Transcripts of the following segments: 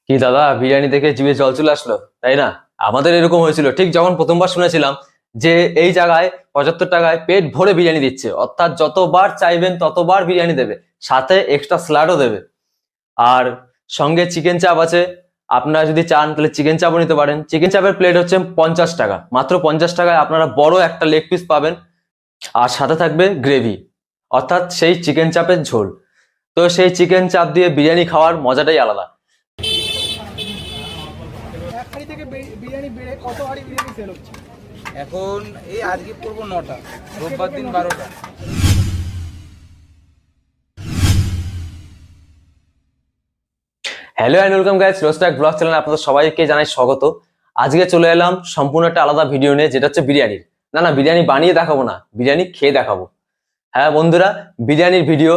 কি দাদা, বিরিয়ানি দেখে জিভে জল চলে আসলো, তাই না? আমাদের এরকম হয়েছিল ঠিক যখন প্রথমবার শুনেছিলাম যে এই জায়গায় 75 টাকায় পেট ভরে বিরিয়ানি দিচ্ছে, অর্থাৎ যতবার চাইবেন ততবার বিরিয়ানি দেবে, সাথে এক্সট্রা স্যালাডও দেবে। আর সঙ্গে চিকেন চাপ আছে, আপনারা যদি চান তাহলে চিকেন চাপও নিতে পারেন। চিকেন চাপের প্লেট হচ্ছে 50 টাকা, মাত্র 50 টাকায় আপনারা বড় একটা লেগ পিস পাবেন, আর সাথে থাকবে গ্রেভি, অর্থাৎ সেই চিকেন চাপের ঝোল। তো সেই চিকেন চাপ দিয়ে বিরিয়ানি খাওয়ার মজাটাই আলাদা। এখন এই আজকে পড়বো 9টা, রোববার দিন 12টা। হ্যালো এন্ড ওয়েলকাম গাইস, রোস্টাক ব্লগ চ্যানেলে আপনাদের সবাইকে জানাই স্বাগত। আজকে চলে এলাম সম্পূর্ণ একটা আলাদা ভিডিও নিয়ে, যেটা হচ্ছে বিরিয়ানির। না বিরিয়ানি বানিয়ে দেখাবো না, বিরিয়ানি খেয়ে দেখাবো। হ্যাঁ বন্ধুরা, বিরিয়ানির ভিডিও।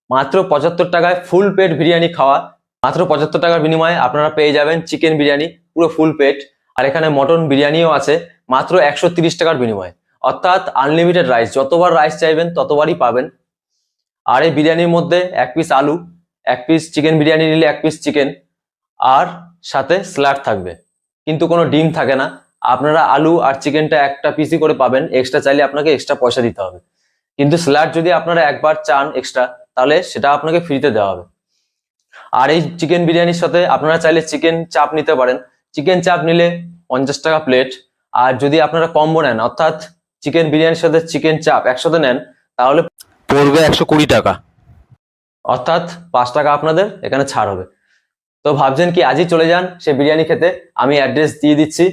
মাত্র 75 টাকায় ফুল পেট বিরিয়ানি খাওয়া। মাত্র 75 টাকার বিনিময়ে আপনারা পেয়ে যাবেন চিকেন বিরিয়ানি পুরো ফুল পেট, আর এখানে মটন বিরিয়ানিও আছে মাত্র 130 টাকার বিনিময়ে, অর্থাৎ আনলিমিটেড রাইস, যতবার রাইস চাইবেন ততবারই পাবেন। আর এই বিরিয়ানির মধ্যে এক পিস আলু, এক পিস চিকেন বিরিয়ানি নিলে এক পিস চিকেন, আর সাথে স্যালাড থাকবে, কিন্তু কোনো ডিম থাকে না। আপনারা আলু আর চিকেনটা একটা পিসই করে পাবেন, এক্সট্রা চাইলে আপনাকে এক্সট্রা পয়সা দিতে হবে। কিন্তু স্যালাড যদি আপনারা একবার চান এক্সট্রা, তাহলে সেটা আপনাকে ফ্রিতে দেওয়া হবে। আর এই চিকেন বিরিয়ানির সাথে আপনারা চাইলে চিকেন চাপ নিতে পারেন। চিকেন চাপ নিলে 50 টাকা প্লেট। আর যদি আপনারা কম্বো নেন, অর্থাৎ চিকেন বিরিয়ানির সাথে চিকেন চাপ একসাথে নেন, তাহলে পড়বে 120 টাকা, অর্থাৎ 5 টাকা আপনাদের এখানে ছাড় হবে। তো ভাবছেন কি আজই চলে যান সে বিরিয়ানি খেতে? আমি অ্যাড্রেস দিয়ে দিচ্ছি,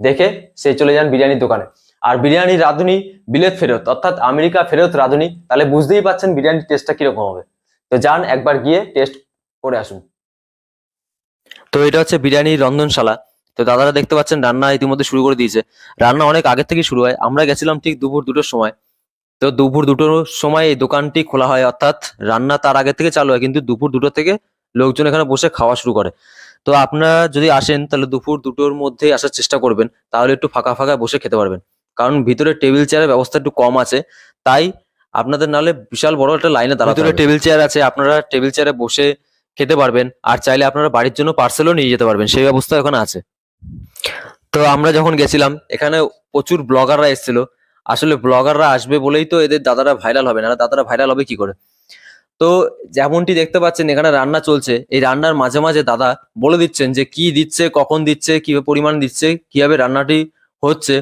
দেখে সে চলে যান বিরিয়ানির দোকানে। আর বিরিয়ানির রাঁধুনি বিলেত ফেরত, অর্থাৎ আমেরিকা ফেরত রাঁধুনি, তাহলে বুঝতেই পাচ্ছেন বিরিয়ানির টেস্টটা কিরকম হবে। তো যান একবার গিয়ে টেস্ট করে আসুন। তো এটা হচ্ছে বিরিয়ানির রন্ধনশালা। তো দাদারা দেখতে পাচ্ছেন রান্না ইতিমধ্যে শুরু করে দিয়েছে। রান্না অনেক আগের থেকে শুরু হয়, আমরা গেছিলাম ঠিক দুপুর 2টোর সময়। তো দুপুর 2টোর সময় এই দোকানটি খোলা হয়, অর্থাৎ রান্না তার আগে থেকে চালু হয়, কিন্তু দুপুর 2টো থেকে লোকজন এখানে বসে খাওয়া শুরু করে। তো আপনারা যদি আসেন তাহলে দুপুর 2টোর মধ্যেই আসার চেষ্টা করবেন, তাহলে একটু ফাঁকা ফাঁকা বসে খেতে পারবেন। কারণ ভিতরে টেবিল চেয়ারের ব্যবস্থা একটু কম আছে, তাই আপনাদের নাহলে বিশাল বড় একটা লাইনে দাঁড়াতে হবে। টেবিল চেয়ার আছে, আপনারা টেবিল চেয়ারে বসে খেতে পারবেন, আর চাইলে আপনারা বাড়ির জন্য পার্সেলও নিয়ে যেতে পারবেন, সেই ব্যবস্থা এখানে আছে। তো আমরা যখন গেছিলাম এখানে প্রচুর ব্লগাররা এসেছিল। আসলে ব্লগাররা আসবে বলেই তো এদের দাদারা ভাইরাল হবে, না দাদারা ভাইরাল হবে কি করে? তো যেমনটি দেখতে পাচ্ছেন এখানে রান্না চলছে, এই রান্নার মাঝে মাঝে দাদা বলে দিচ্ছেন যে কি দিচ্ছে, কখন দিচ্ছে, কি পরিমাণ দিচ্ছে, কিভাবে রান্নাটি হচ্ছে।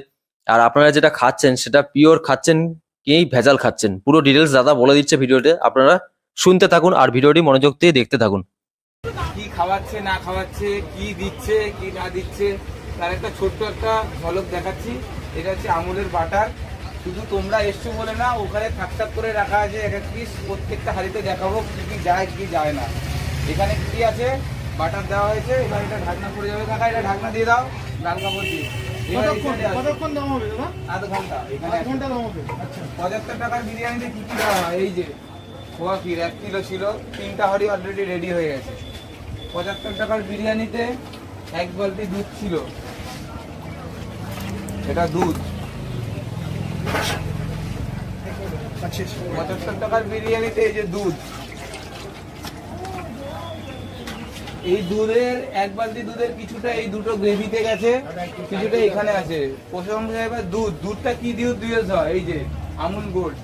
আর আপনারা যেটা খাচ্ছেন সেটা পিওর খাচ্ছেন কি ভেজাল খাচ্ছেন, পুরো ডিটেলস দাদা বলে দিচ্ছে ভিডিওতে। আপনারা শুনতে থাকুন আর ভিডিওটি মনোযোগ দিয়ে দেখতে থাকুন। কি খাওয়াচ্ছে না খাওয়াচ্ছে, কি দিচ্ছে কি না দিচ্ছে, তার একটা ছোট্ট একটা ঝলক দেখাচ্ছি। এটা হচ্ছে আমুলের বাটার। শুধু তোমরা এসছো বলে না, ওখানে থাক থাক করে রাখা আছে এক এক পিস, প্রত্যেকটা হাঁড়িতে দেখাবো কি কি যায় কি যায় না। এখানে কি আছে, বাটার দেওয়া হয়েছে। এবার এটা ঢাকনা পড়ে যাবে, কাকা এটা ঢাকনা দিয়ে দাও লাল কাপড় দিয়ে। কতক্ষণ দাম হবে দাদা? আধ ঘন্টা। এখানে 1 ঘন্টা দাম হবে। আচ্ছা, 75 টাকার বিরিয়ানিতে কি কি দেওয়া হয়? এই যে খোয়া ক্ষীর 1 কিলো ছিল, 3টা হাঁড়ি অলরেডি রেডি হয়ে গেছে। 75 টাকার বিরিয়ানিতে 1 বালতি দুধ ছিল, এটা দুধ। 75 টাকার বিরিয়ানিতে এই যে দুধ, এই দুধের 1 বালতি দুধের কিছুটা এই দুটো গ্রেভিতে গেছে, কিছুটা এখানে আছে। প্রশংসা এবার দুধটা কি দুধ দিয়েছ? এই যে আমুল গোল্ড।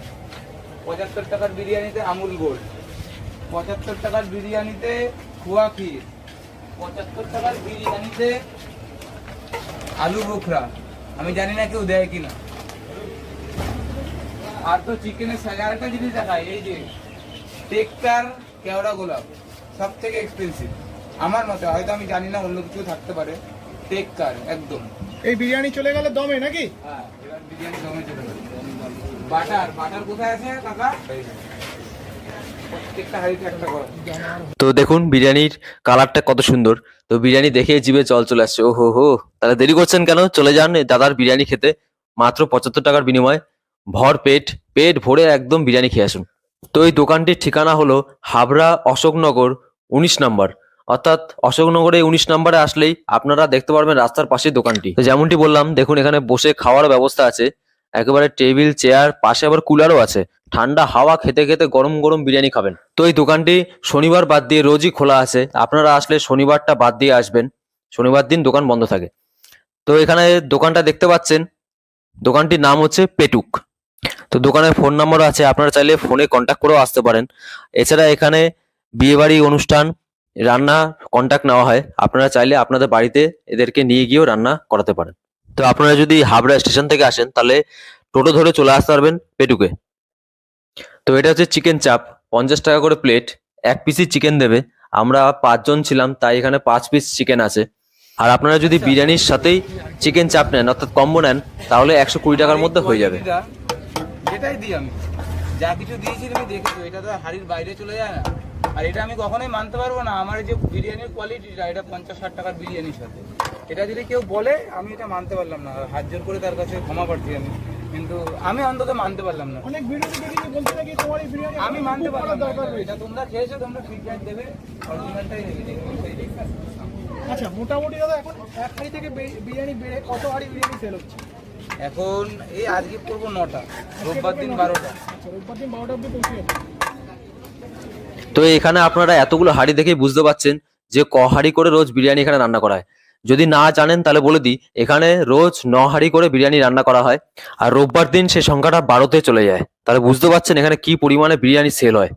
75 টাকার বিরিয়ানিতে আমুল গোল্ড। 75 টাকার বিরিয়ানিতে খোয়া ক্ষীর। 75 টাকার বিরিয়ানিতে আলু বোখরা, আমি জানি না কেউ দেয় কিনা। আর তো চিকেনের সাথে আরেকটা জিনিস দেখায়, এই যে টেক্কার কেওড়া গোলাপ, সব থেকে এক্সপেন্সিভ আমার মতে, হয়তো আমি জানি না অন্য কিছু থাকতে পারে। টেক্কার একদম। এই বিরিয়ানি চলে গেলে দমে নাকি? হ্যাঁ, এবার বিরিয়ানি দমে চলে গেল। বাটার কোথায় আছে কাকা? প্রত্যেকটা হাঁড়িতে একটা করে। তো দেখুন বিরিয়ানির কালারটা কত সুন্দর। তো বিরিয়ানি দেখে জিভে জল চলে আসছে। ও হো, তাহলে দেরি করছেন কেন? চলে যান এই দাদার বিরিয়ানি খেতে, মাত্র 75 টাকার বিনিময়ে ভর পেট ভরে একদম বিরিয়ানি খেয়ে আসুন। তো এই দোকানটির ঠিকানা হলো হাবড়া অশোকনগর 19 নম্বর, অর্থাৎ অশোকনগরে 19 নম্বরে আসলেই আপনারা দেখতে পারবেন রাস্তার পাশেই দোকানটি। তো যেমনটি বললাম, দেখুন এখানে বসে খাওয়ার ব্যবস্থা আছে, একেবারে টেবিল চেয়ার, পাশে আবার কুলারও আছে। ঠান্ডা হাওয়া খেতে খেতে গরম গরম বিরিয়ানি খাবেন। তো এই দোকানটি শনিবার বাদ দিয়ে রোজই খোলা আছে, আপনারা আসলে শনিবারটা বাদ দিয়ে আসবেন, শনিবার দিন দোকান বন্ধ থাকে। তো এখানে দোকানটা দেখতে পাচ্ছেন, দোকানটির নাম হচ্ছে পেটুক। তো দোকানের ফোন নাম্বার আছে, আপনারা চাইলে ফোনে কন্ট্যাক্ট করেও আসতে পারেন। এছাড়া এখানে বিয়েবাড়ি অনুষ্ঠান রান্না কন্ট্যাক্ট নেওয়া হয়, আপনারা চাইলে আপনাদের বাড়িতে এদেরকে নিয়ে গিয়েও রান্না করাতে পারেন। তো আপনারা যদি হাবড়া স্টেশন থেকে আসেন তাহলে টোটো ধরে চলে আসতে পারবেন পেটুকে। তো এটা হচ্ছে চিকেন চাপ, 50 টাকা করে প্লেট, 1 পিসই চিকেন দেবে। আমরা 5 জন ছিলাম, তাই এখানে 5 পিস চিকেন আছে। আর আপনারা যদি বিরিয়ানির সাথেই চিকেন চাপ নেন অর্থাৎ কম্বো নেন তাহলে 120 টাকার মধ্যে হয়ে যাবে। যেটাই দিই আমি, যা কিছু দিয়েছি তুমি দেখেছো, এটা তো হাড়ির বাইরে চলে যায় না। আর এটা আমি কখনোই মানতে পারবো না, আমার এই যে বিরিয়ানির কোয়ালিটিটা, এটা 50-60 টাকার বিরিয়ানির সাথে এটা যদি কেউ বলে, আমি এটা মানতে পারলাম না। আর হাত জোর করে তার কাছে ক্ষমা প্রার্থী আমি, কিন্তু আমি অন্তত মানতে পারলাম না। অনেক ভিডিওতে দেখি বলতে নাকি তোমার এই বিরিয়ানি আমি মানতে পারলাম না, দরকার রয়েছে। এটা তোমরা খেয়েছো, তোমরা ফিডব্যাক দেবে, অরিজিনালটাই দেবে। আচ্ছা, মোটামুটি দাদা এখন এক হাঁড়ি থেকে বিরিয়ানি বেড়ে কত হাঁড়ি বিরিয়ানি সেল হচ্ছে? এখন এই আজকে করবো 9টা, রোববার দিন 12টা। আচ্ছা, রোববার দিন 12টা অবধি পৌঁছে যাবে। তো এখানে আপনারা এতগুলো হাঁড়ি দেখেই বুঝতে পাচ্ছেন যে ক হাঁড়ি করে রোজ বিরিয়ানি এখানে রান্না করা হয়। যদি না জানেন তাহলে বলে দিই, এখানে রোজ 9 হাঁড়ি করে বিরিয়ানি রান্না করা হয়, আর রোববার দিন সেই সংখ্যাটা 12তে চলে যায়। তাহলে বুঝতে পারছেন এখানে কি পরিমাণে বিরিয়ানি সেল হয়।